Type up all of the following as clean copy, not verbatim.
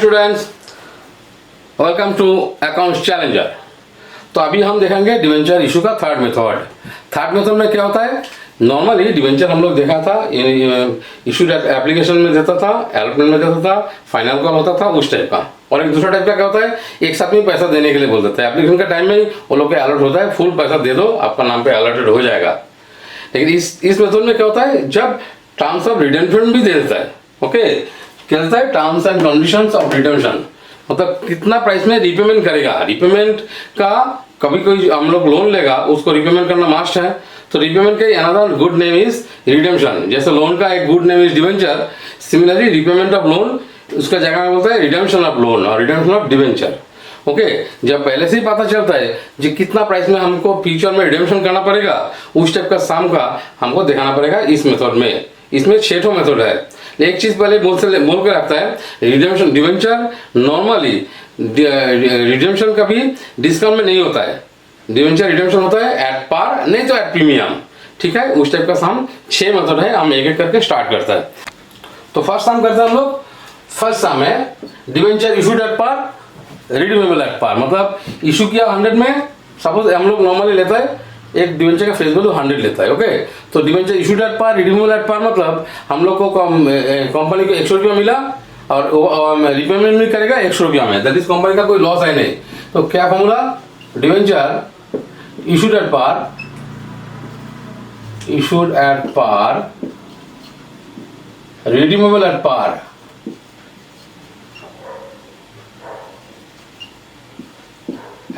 Students, welcome to accounts challenger. तो अभी हम देखेंगे डिवेंचर इशू का थर्ड मेथड में क्या होता है। नॉर्मली डिवेंचर हम लोग देखा था, इशू एप्लीकेशन में देता था, अलॉटमेंट में देता था, फाइनल कॉल होता था उस टाइप का। और एक दूसरा टाइप का क्या होता है, एक साथ में पैसा देने के लिए बोल देता है। एप्लीकेशन का टाइम में ही वो लोग अलर्ट होता है, फुल पैसा दे दो, आपका नाम पे अलर्टेड हो जाएगा। लेकिन इस मेथड में क्या होता है, जब टर्म्स ऑफ रिडेम्पशन भी दे देता है। ओके, क्या देता है, terms and conditions of redemption, मतलब कितना प्राइस में रिपेमेंट करेगा। रिपेमेंट का कभी कोई हम लोग लोन लेगा, उसको रिपेमेंट करना मस्ट है। तो रिपेमेंट का another good name is redemption. जैसे लोन का एक good name is debenture, similarly repayment of loan उसका जगह में बोलता है रिडेम्पशन ऑफ लोन और रिडेम्पशन ऑफ डिवेंचर। ओके, जब पहले से ही पता चलता है कि कितना प्राइस में हमको फ्यूचर में रिडेम्पशन करना पड़ेगा, उस टाइप का सम का हमको दिखाना पड़ेगा इस मेथड में। इसमें 6 मेथड है। एक चीज पहले बोल के रखता है, रिडेम्पशन डिवेंचर नॉर्मली रिडेम्पशन कभी डिस्काउंट में नहीं होता है। डिवेंचर रिडेम्पशन होता है एट पार, नहीं तो एट प्रीमियम। ठीक है, उस टाइप का सम 6 मेथड है। हम एक एक करके स्टार्ट करता है। तो फर्स्ट सम करते हैं हम लोग। फर्स्ट सम है debenture issued at par, redeemable at par. मतलब इशू किया 100 में, सपोज हम लोग नॉर्मली लेता है एक डिवेंचर का फेस वैल्यू 100 लेता है। ओके, तो debenture issued at par, redeemable at par, मतलब हम लोग को कंपनी को 100 रुपया मिला और रिपेमेंट भी करेगा 100 रुपया में। दैट इज कंपनी का कोई लॉस है नहीं। तो क्या formula, debenture issued at par, issued at par, redeemable at par,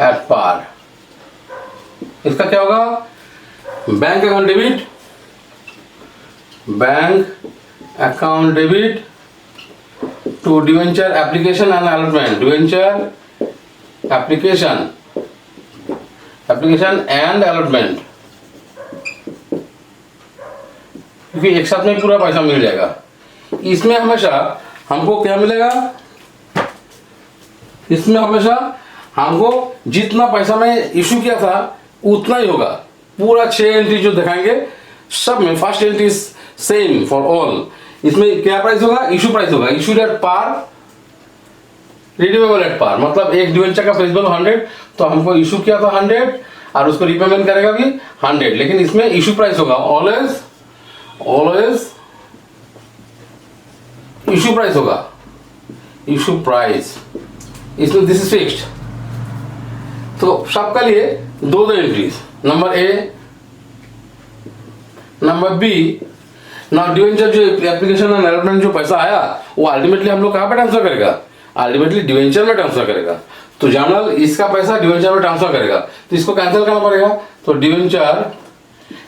at par. इसका क्या होगा, bank account debit, bank account debit to debenture application and allotment, debenture application and allotment, क्योंकि एक साथ में पूरा पैसा मिल जाएगा। इसमें हमेशा हमको क्या मिलेगा, इसमें हमेशा हमको जितना पैसा मैं इशू किया था उतना ही होगा। पूरा 6 एंट्री जो दिखाएंगे सब में first entry same for all. इसमें क्या प्राइस होगा, इशू प्राइस होगा, issued at par, redeemable at par. मतलब एक डिवेंचर का फेस वैल्यू 100, तो हमको इशू किया था 100 और उसको रिपेमेंट करेगा भी 100। लेकिन इसमें इशू प्राइस होगा ऑलवेज इशू प्राइस होगा, इशू प्राइस। इसमें दिस इज फिक्स्ड। तो सबका लिए दो entries, number A, number B. ना डिवेंचर जो एप्लीकेशन एंड अलॉटमेंट जो पैसा आया वो अल्टीमेटली हम लोग कहाँ पे ट्रांसफर करेगा, अल्टीमेटली डिवेंचर में ट्रांसफर करेगा। तो जर्नल इसका पैसा डिवेंचर में ट्रांसफर करेगा, तो इसको कैंसिल करना पड़ेगा। तो debenture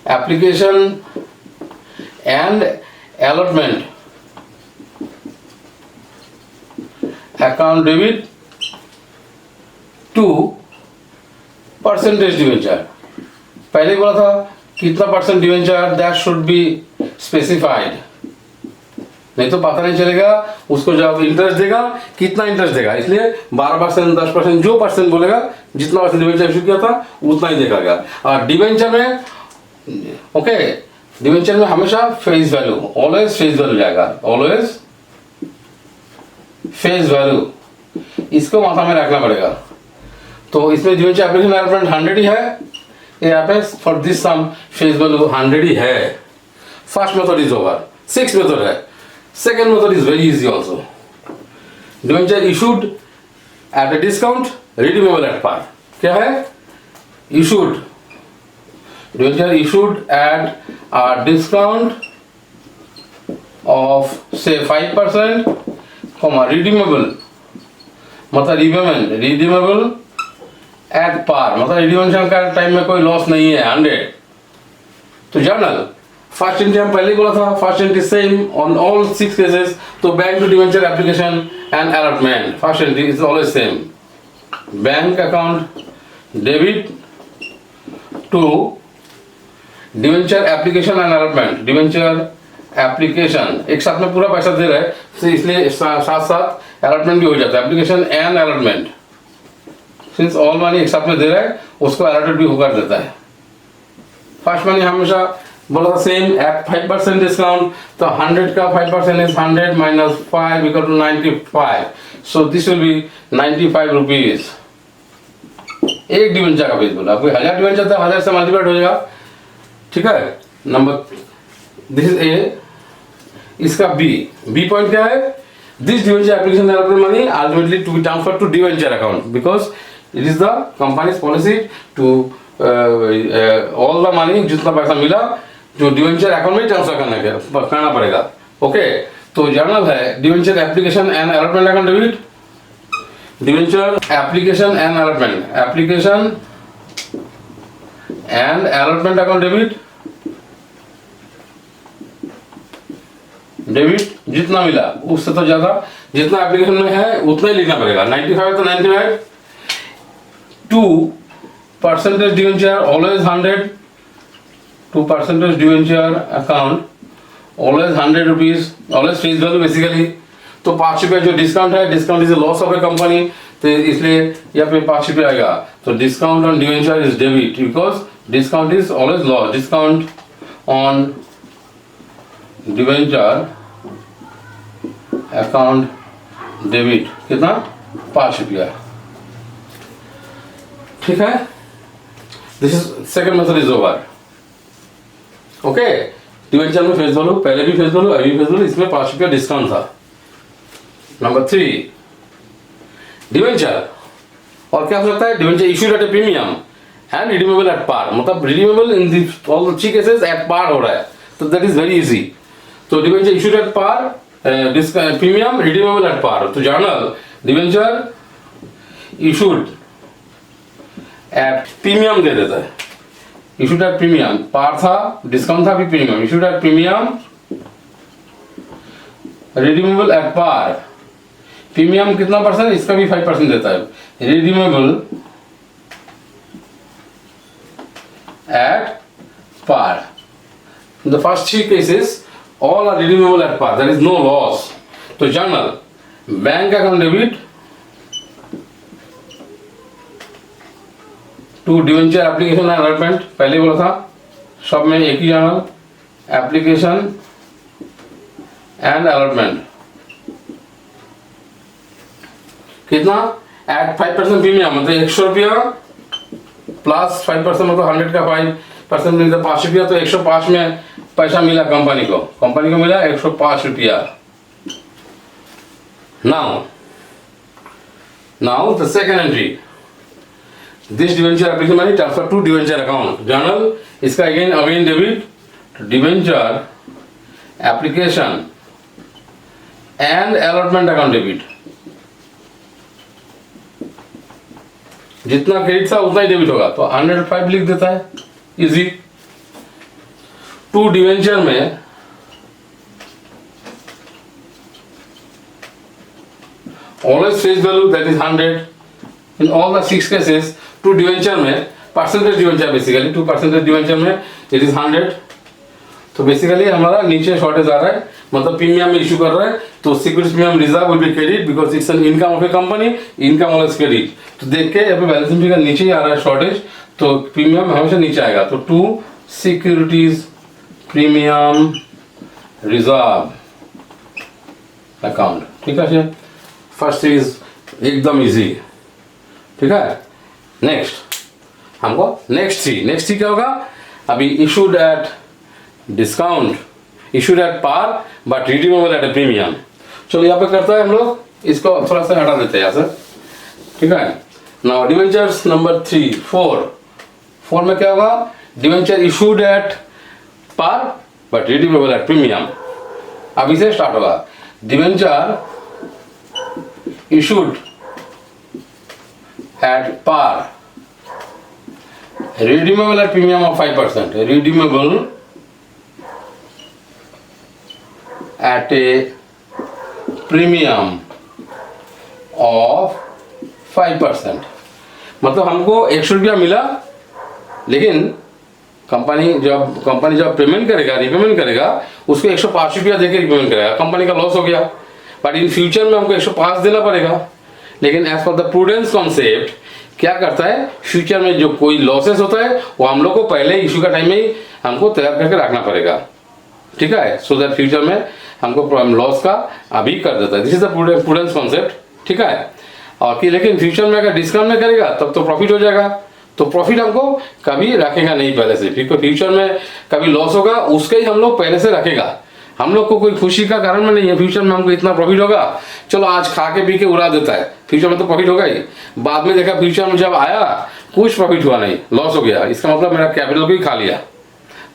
application and allotment account debit to percentage debenture. पहले बोला था कितना percent debenture, that should be specified, नहीं तो पता नहीं चलेगा उसको जब इंटरेस्ट देगा कितना इंटरेस्ट देगा। इसलिए 12%, 10%, जो परसेंट बोलेगा, जितना परसेंट डिवेंचर इशू किया था उतना ही देगा। और डिवेंचर में ओके, डिवेंचर में हमेशा face value, always face value जाएगा, ऑलवेज फेस वैल्यू। इसको माथा में रखना पड़ेगा। तो इसमें डिवेंचर एप्लीकेशन अलॉटमेंट 100 ही है, यहाँ पे for this sum face value 100 ही है। First method is over. 6 method है। Second method is very easy also. Debenture issued at a discount, redeemable at par. क्या है, issued, debenture issued at a discount of से 5%, redeemable मतलब redeemable at par, मतलब रिडीमेशन का time में कोई loss नहीं है, 100। तो जर्नल फर्स्ट एंट्री हम पहले ही बोला था, first entry same on all 6 cases. तो bank to debenture application and allotment, first entry is always same, bank account debit to debenture application and allotment, debenture application एक साथ में पूरा पैसा दे रहा है, तो इसलिए साथ साथ अलॉटमेंट भी हो जाता है, application and allotment. Since all money एक साथ में दे रहा है, उसको अलॉटेड भी होकर देता है। फर्स्ट मनी हमेशा बोला था सेम एट 5% डिस्काउंट, तो 100 का 5% is 100 minus 5 equal to 95, so this will be 95 rupees. एक डिवेंचर का पेज बोला, आपको 1000 डिवेंचर था, 1000 से मल्टीप्लाइड हो जाएगा, ठीक है। नंबर दिस इज ए, इसका बी पॉइंट क्या है, this debenture application development money ultimately to be transferred to debenture account because it is the company's policy to all the money, जितना पैसा मिला जो डिवेंचर अकाउंट में ट्रांसफर करना पड़ेगा। ओके, तो जर्नल है debenture application and allotment account debit, debenture application and allotment, application and allotment account debit जितना मिला उससे तो ज्यादा, जितना एप्लीकेशन में है उतना ही लिखना पड़ेगा। 95 तो 95, 2% debenture always 100, 2% debenture account always 100 rupees, always face value basically. तो 5 रुपये जो डिस्काउंट है, discount is loss of A company, तो इसलिए यहाँ पे 5 रुपये आएगा। तो discount on debenture is debit because discount is always loss. Discount on debenture account debit कितना, 5 रुपया, ठीक है। This is second method is over. Okay, debenture में फेस वैल्यू, पहले भी फेस वैल्यू अभी फेस वैल्यू, इसमें 5 रुपया डिस्काउंट था। नंबर 3 डिवेंचर, और क्या हो सकता है, debenture issued at a premium and redeemable at par, मतलब redeemable in all the 3 cases at par हो रहा है, तो दैट इज वेरी इजी। तो debenture issued at par, premium, redeemable at par. तो journal debenture issued at premium दे देता है, इशूड एट प्रीमियम, पार था, डिस्काउंट था, अभी premium, issued at premium, redeemable at par. Premium कितना परसेंट, इसका भी 5% देता है, redeemable at par. The first 3 cases all are redeemable at par, there is no loss। तो journal bank account debit to debenture application and allotment, पहले बोला था सब में एक ही जर्नल, एप्लीकेशन एंड अलॉटमेंट कितना, एट 5% प्रीमियम, मतलब 100 रुपया प्लस 5% मतलब 100 का 5% मिलता 5 रुपया, तो 105 में पैसा मिला कंपनी को मिला 105 रुपया। Now the second entry, this debenture application money transfer to debenture account, journal इसका again debit, debenture application and allotment account debit, जितना क्रेडिट था उतना ही डेबिट होगा, तो 105 लिख देता है, इजी। टू डिवेंचर में always face value that is 100 in all the 6 cases. To debenture में परसेंटेज डिवेंचर, बेसिकली 2% डिवेंचर में इट इज 100। तो बेसिकली हमारा नीचे शॉर्टेज आ रहा है, मतलब प्रीमियम में इशू कर रहा है, तो security premium reserve will be credit because it's an income of A company, income always credit. तो देख के यहाँ पे बैलेंसिंग फिगर नीचे ही आ रहा है शॉर्टेज, तो प्रीमियम हमेशा नीचे आएगा। तो to securities premium reserve account, ठीक है। फर्स्ट इज एकदम इजी, ठीक है। नेक्स्ट हमको नेक्स्ट थ्री क्या होगा, अभी issued at discount, issued at par but redeemable at a premium. चलो यहाँ पे करता है हम लोग, इसको थोड़ा सा हटा देते हैं यहाँ से, ठीक है। नाउ डिवेंचर्स नंबर 4 में क्या होगा, debenture issued at par but redeemable at premium. अभी से स्टार्ट होगा, debenture issued at par, redeemable at premium of 5%, redeemable at a premium of 5%। मतलब हमको 100 रुपया मिला, लेकिन कंपनी जब पेमेंट करेगा, रिपेमेंट करेगा, उसको 105 रुपया देकर रिपेमेंट करेगा, कंपनी का लॉस हो गया। बट इन फ्यूचर में हमको 105 देना पड़ेगा, लेकिन as per the prudence concept क्या करता है, फ्यूचर में जो कोई लॉसेस होता है वो हम लोग को पहले इशू का टाइम में ही हमको तैयार करके रखना पड़ेगा, ठीक है, सो दैट फ्यूचर में हमको लॉस का अभी कर देता है। This is the prudence concept, ठीक है। और कि लेकिन फ्यूचर में अगर डिस्काउंट में करेगा तब तो प्रॉफिट हो जाएगा, तो प्रॉफिट हमको कभी रखेगा नहीं पहले से, क्योंकि फ्यूचर में कभी लॉस होगा उसके ही हम लोग पहले से रखेगा। हम लोग को कोई खुशी का कारण में नहीं है फ्यूचर में हमको इतना प्रॉफिट होगा, चलो आज खा के पी के उड़ा देता है, फ्यूचर में तो प्रॉफिट होगा ही। बाद में देखा फ्यूचर में जब आया कुछ प्रॉफिट हुआ नहीं, लॉस हो गया, इसका मतलब मेरा कैपिटल को ही खा लिया।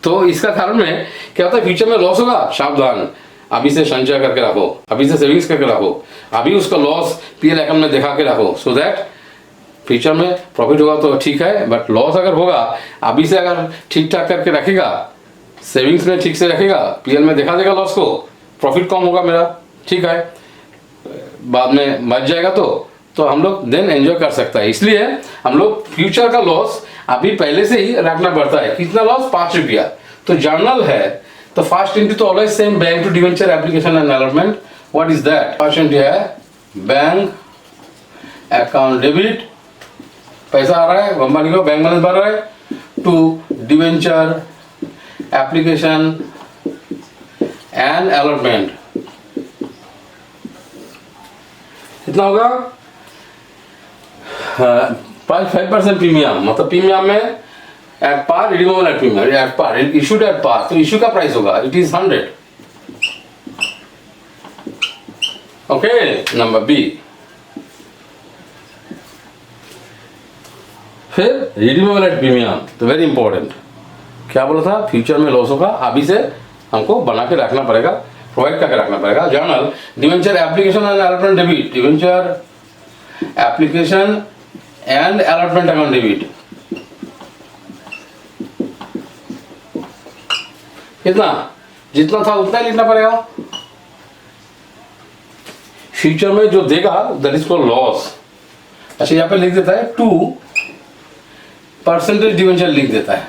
तो इसका कारण में क्या होता है, फ्यूचर में लॉस होगा, सावधान, अभी से संचय करके रखो, अभी से सेविंग्स करके रखो, अभी उसका लॉस पीएल अकाउंट में दिखा के रखो, सो दैट फ्यूचर में प्रॉफिट होगा तो ठीक है, बट लॉस अगर होगा अभी से अगर ठीक ठाक करके रखेगा, सेविंग्स में ठीक से रखेगा, पीएल में दिखा देगा लॉस को, प्रॉफिट कम होगा मेरा, ठीक है, बाद में बच जाएगा तो हम लोग देन एंजॉय कर सकता है। इसलिए हम लोग फ्यूचर का लॉस अभी पहले से ही रखना पड़ता है। कितना लॉस, 5 रुपया। तो जर्नल है तो फर्स्ट एंट्री तो always same, bank to debenture application and allotment. What is that, first entry है बैंक अकाउंट डेबिट, पैसा आ रहा है कंपनी को, बैंक बैलेंस भर रहा है, to debenture application and allotment. कितना होगा, 5% प्रीमियम, मतलब प्रीमियम में at par, redeemable at premium, at par, issued at par, तो इशू का प्राइस होगा it is 100। Okay, number B. फिर रिडीमेबल एट प्रीमियम, तो वेरी इंपॉर्टेंट, क्या बोला था, फ्यूचर में लॉस होगा, अभी से हमको बना के रखना पड़ेगा, प्रोवाइड करके रखना पड़ेगा। Journal debenture application and allotment debit, debenture application and allotment account debit, कितना, जितना था उतना ही लिखना पड़ेगा। फ्यूचर में जो देगा दैट इज कॉल्ड लॉस। अच्छा, यहाँ पे लिख देता है 2% डिवेंचर लिख देता है,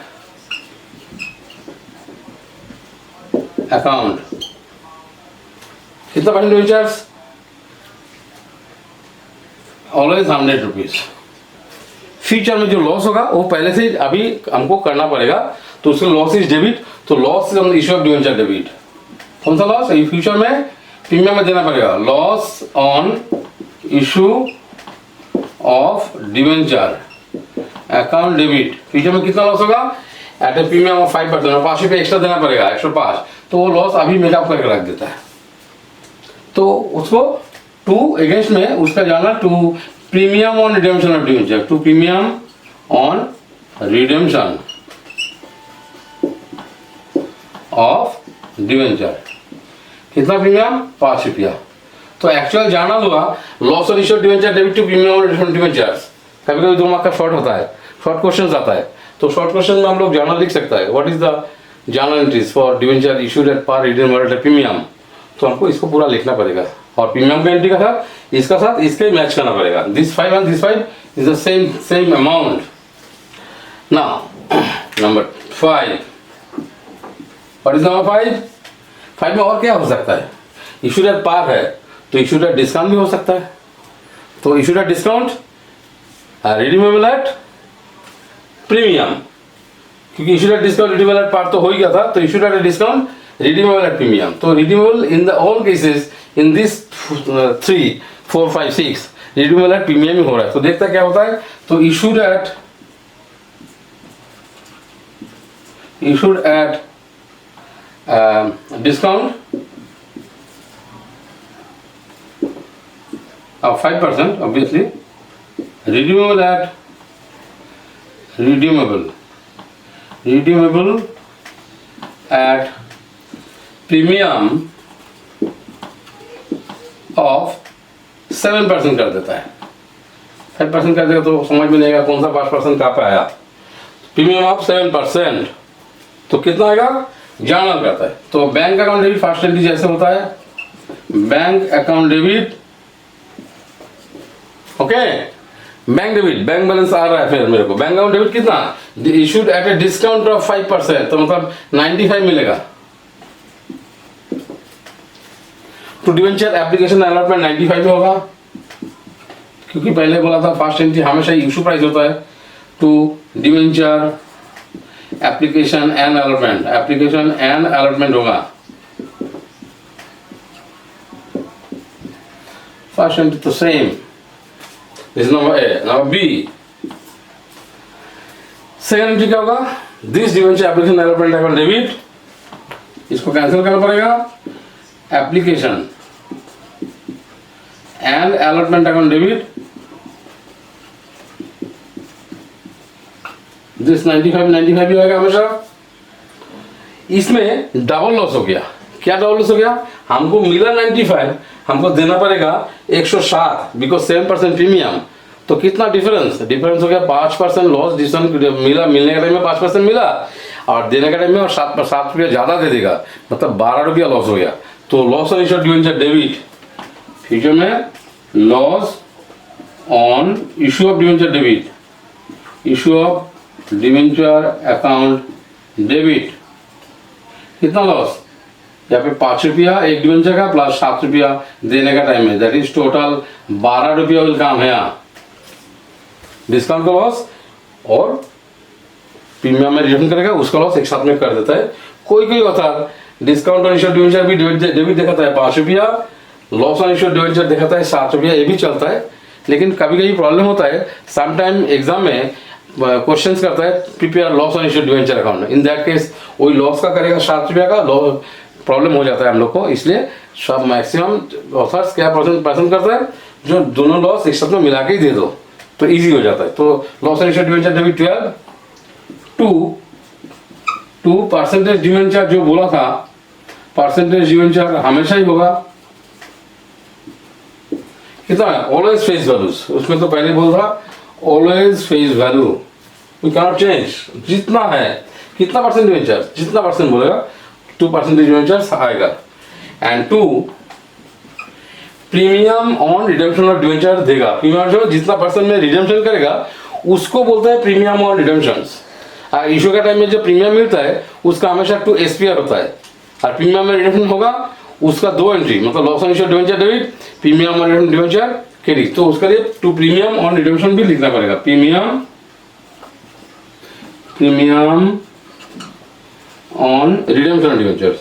अकाउंट कितना percent debentures, always 100 rupees. Future में जो लॉस होगा वो पहले से अभी हमको करना पड़ेगा, तो उसका लॉस इज डेबिट, तो loss on issue of debenture debit. कौन सा लॉस, फ्यूचर में प्रीमियम में देना पड़ेगा, loss on issue of debenture account debit. Future में कितना लॉस होगा, एट ए प्रीमियम ऑफ 5%, 5 रुपये एक्स्ट्रा देना पड़ेगा, 105, तो वो लॉस अभी मेकअप करके रख देता है। तो उसको टू अगेंस्ट में उसका जाना, to premium on redemption of debenture, to premium on redemption of debenture, कितना प्रीमियम, 5 रुपया। तो एक्चुअल जाना हुआ loss on issue debenture debit to premium on debentures. कभी कभी 2 मार्क का शॉर्ट होता है, शॉर्ट क्वेश्चन आता है, तो शॉर्ट क्वेश्चन में हम लोग जर्नल लिख सकता है, what is the journal entries for debenture issued at par redeemable at premium. तो हमको इसको पूरा लिखना पड़ेगा, और प्रीमियम का एंट्री का साथ इसका साथ इसके मैच करना पड़ेगा, this 5 and this 5 is the same amount. Now number 5, what is number 5? 5 में और क्या हो सकता है, इशूड एट पार है तो इशूड एट डिस्काउंट भी हो सकता है, तो issued at discount, redeemable at premium, क्योंकि issued at discount redeemable at par तो हो ही गया था, तो issued at discount redeemable at premium. तो redeemable in the all cases in this 3, 4, 5, 6 redeemable at premium ही हो रहा है। तो देखता क्या होता है, तो issued at discount of 5% obviously, redeemable at premium of 7% कर देता है, 5% कर देगा तो समझ में नहीं आएगा कौन सा 5% कहाँ पे आया, प्रीमियम ऑफ 7%, तो कितना आएगा, जर्नल करता है। तो bank account debit first entry जैसे होता है, bank account debit, okay, bank debit, bank balance आ रहा है, फिर मेरे को बैंक अकाउंट डेबिट कितना, issued at a discount of 5%, तो मतलब 95 मिलेगा। टू डिवेंचर एप्लीकेशन अलॉटमेंट 95 में होगा, क्योंकि पहले बोला था फर्स्ट एंट्री हमेशा इशू प्राइस होता है to debenture application and allotment, application and allotment होगा। फर्स्ट एंट्री तो same, this number A. Number B, second entry क्या होगा? This debenture application allotment account debit, इसको कैंसिल करना पड़ेगा। Application and allotment account debit, this 95 भी आएगा हमेशा। इसमें डबल लॉस हो गया। क्या डबल लॉस हो गया? हमको मिला 95, हमको देना पड़ेगा 160 बिकॉज 7% प्रीमियम। तो कितना डिफरेंस हो गया? 5% लॉस मिला, मिलने का टाइम में 5% मिला और देने का टाइम में और 7 रुपया ज़्यादा दे देगा, मतलब 12 रुपया लॉस हो गया। तो loss on issue debenture debit, future में loss on issue of debenture debit, issue of debenture account debit. कितना लॉस? यहाँ पे 5 रुपया एक डिवेंचर का प्लस 7 रुपया देने का टाइम में, दैट इज टोटल 12 रुपया विल कम है। डिस्काउंट का लॉस और प्रीमियम में रिटर्न करेगा उसका लॉस एक साथ में कर देता है। कोई होता है डिस्काउंट ऑन इश्यू डिवेंचर भी डेबिट दिखाता है 5 रुपया, लॉस ऑन इश्यू डिवेंचर दिखाता है 7 रुपया, ये भी चलता है। लेकिन कभी कभी प्रॉब्लम होता है, समटाइम एग्जाम में क्वेश्चंस करता है prepare loss on issue debenture account, in that case वही लॉस का करेगा 7 रुपया का, प्रॉब्लम हो जाता है हम लोग को। इसलिए सब मैक्सिमम ऑथर्स क्या पसंद करता है, जो दोनों लॉस एक साथ में मिला के ही दे दो तो इजी हो जाता है। तो loss on issue debenture debit 12 to percentage debenture जो बोला था, परसेंटेज डिवेंचर हमेशा ही होगा। कितना है? ऑलवेज फेस वैल्यूज, उसमें तो पहले बोल था always face value, we can change. जितना है कितना परसेंट डिवेंचर, जितना परसेंट बोलेगा 2% डिवेंचर्स आएगा। And 2 premium on redemption of debenture देगा। प्रीमियम जितना परसेंट में रिडेम्पशन करेगा उसको बोलता है प्रीमियम ऑन रिडेम्पशंस। इशू के टाइम में जो प्रीमियम मिलता है उसका हमेशा 2 SPR होता है, और प्रीमियम में रिडेम्पशन होगा उसका 2 एंट्री, मतलब loss on issue debenture debit, premium on redemption debenture credit. तो उसके लिए 2 प्रीमियम ऑन रिडेम्पशन भी लिखना पड़ेगा। Premium on redemption debentures,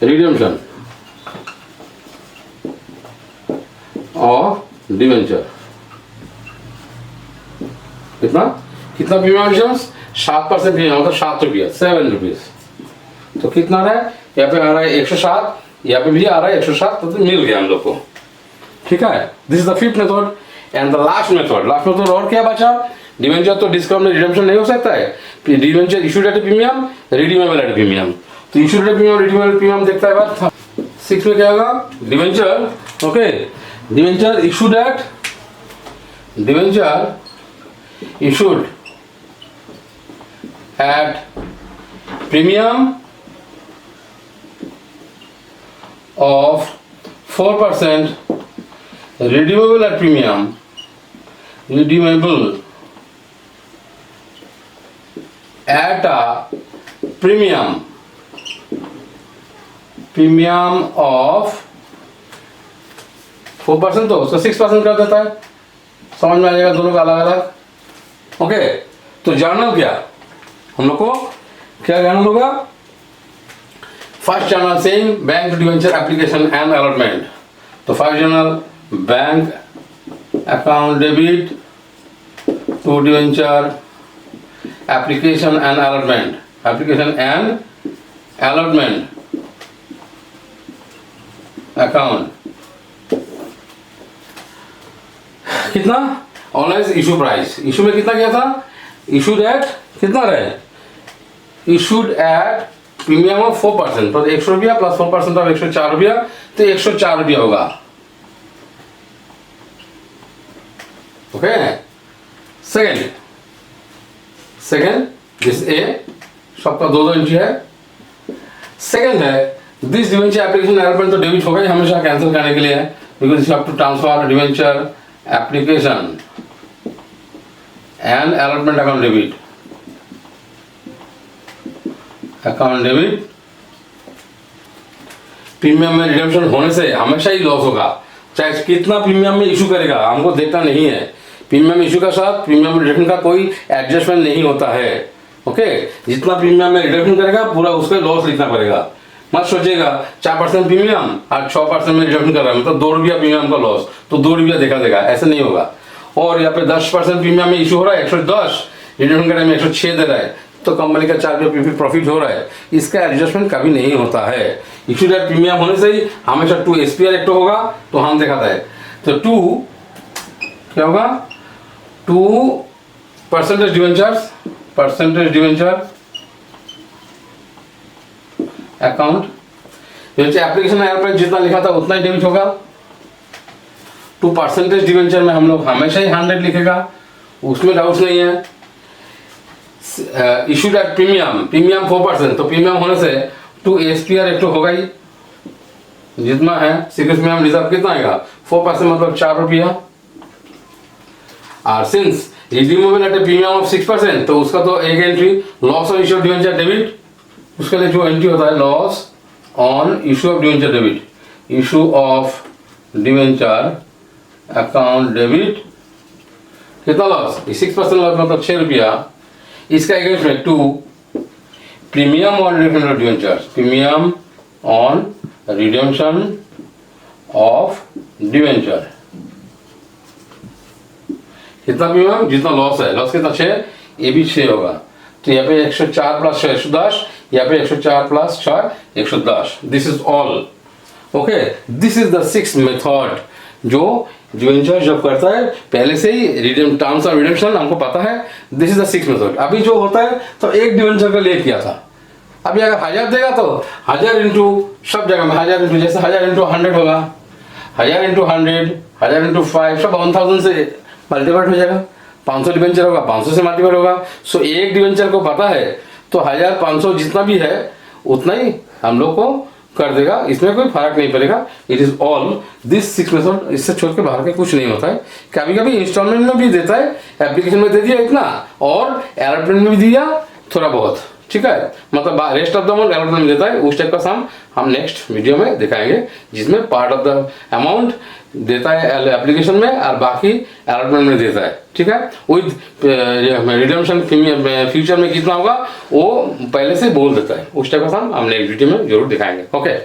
redemption of debenture. कितना प्रीमियम? 7% प्रीमियम, मतलब 7 रुपया, 7 रुपीज। तो कितना रहा है? यहाँ पे आ रहा है 107, यहाँ पे भी आ रहा है 107, तो मिल गया हम लोग को। ठीक है, this is the fifth method. And the last method और क्या बचा? डिवेंचर तो डिस्काउंट में रिडेम्पशन नहीं हो सकता है। Debenture issued at premium, redeemable at premium. तो issued at premium, redeemable premium देखता है बात। 6 में क्या होगा? Debenture, okay, debenture issued at, debenture issued at premium of 4%, redeemable at premium, redeemable at a premium of 4%, तो उसको 6% कर देता है। समझ में आ जाएगा दोनों का अलग अलग। ओके, तो जर्नल क्या हम लोग को क्या जर्नल होगा? First journal same bank debenture application and allotment. तो first journal bank account debit to debenture application and allotment, application and allotment account. कितना? ऑनलाइन इशू प्राइस, इशू में कितना गया था? इशूड एट कितना रहे? इशूड एट प्रीमियम ऑफ 4%, तो 100 रुपया प्लस 4% ऑफ 104 रुपया, तो 104 रुपया होगा। ओके, सेकेंड दिस ए, सबका 2 एंट्री है। सेकेंड है दिस डिवेंचर एप्लीकेशन अलॉटमेंट, तो डेबिट होगा ही हमेशा, कैंसिल करने के लिए है, because you have to transfer debenture application and allotment account debit, account debit. Premium में रिडेम्पशन होने से हमेशा ही लॉस होगा, चाहे कितना प्रीमियम में इशू करेगा हमको देखना नहीं है। प्रीमियम इशू का साथ प्रीमियम रिडक्शन का कोई एडजस्टमेंट नहीं होता है। ओके, जितना प्रीमियम में रिडक्शन करेगा पूरा उसका लॉस लिखना पड़ेगा। मत सोचिएगा 4% प्रीमियम और 6% में रिडक्शन कर रहा है मतलब 2 रुपया प्रीमियम का लॉस तो 2 रुपया देखा देगा, ऐसे नहीं होगा। और यहाँ पे 10% प्रीमियम में इशू हो रहा है 110, रिडक्शन करने में 106 दे रहा है तो कंपनी का 4 रुपये प्रॉफिट हो रहा है। इसका एडजस्टमेंट कभी नहीं होता है। इशू डेट प्रीमियम होने से ही हमेशा 2 SPR एक्ट होगा तो हम दिखाता है। तो 2 क्या होगा, 2% debentures, percentage debenture account application airplane जितना लिखा था उतना ही डेबिट होगा। 2% डिवेंचर में हम लोग हमेशा ही 100 लिखेगा, उसमें डाउट नहीं है। इशूड एट प्रीमियम 4% तो प्रीमियम होने से 2 SPR एक्ट होगा ही, जितना है सीक्रेट प्रीमियम रिजर्व कितना आएगा 4% मतलब 4 रुपया। और since redeemable at a premium of 6% तो उसका तो एक entry loss on issue of debenture debit, उसके लिए जो एंट्री होता है loss on issue of debenture debit, issue of debenture account debit कितना लॉस 6% लॉस मतलब 6 रुपया। इसका अगेंस्ट में 2 premium on redemption of debentures, premium on redemption of debenture कितना प्रीमियम जितना लॉस है, लॉस कितना 6, ये भी 6 होगा। तो यहाँ पे 104 प्लस 6 110, यहाँ पे 104 plus 6 110। This is all okay. This is the 6th method जो डिवेंचर जब करता है पहले से ही रिडीम टर्म्स ऑफ रिडेम्पशन हमको पता है। This is the 6th method. अभी जो होता है तो एक डिवेंचर का ले किया था, अभी अगर 1000 देगा तो 1000 इंटू सब जगह में 1000 इंटू जैसे 1000 इंटू 100 होगा, 1000 इंटू 100, 1000 इंटू 5 सब 1000 से मल्टीप्लाइड हो जाएगा। 500 डिवेंचर होगा 500 से मल्टीप्लाइड होगा। सो एक डिवेंचर को पता है तो 1500 जितना भी है उतना ही हम लोग को कर देगा, इसमें कोई फर्क नहीं पड़ेगा। It is all this 6 method, इससे छोड़ के बाहर के कुछ नहीं होता है। कभी कभी इंस्टॉलमेंट में भी देता है, एप्लीकेशन में दे दिया इतना और एयरप्लेन में भी दिया थोड़ा बहुत, ठीक है, मतलब rest of the amount airplane में देता है। उस टाइप का सम हम नेक्स्ट वीडियो में दिखाएंगे जिसमें पार्ट ऑफ द अमाउंट देता है एप्लीकेशन में और बाकी एयरप्लेन में देता है, ठीक है। विद रिडम्पशन फ्यूचर में कितना होगा वो पहले से बोल देता है। उस टाइप का सम हम नेक्स्ट वीडियो में जरूर दिखाएंगे। ओके।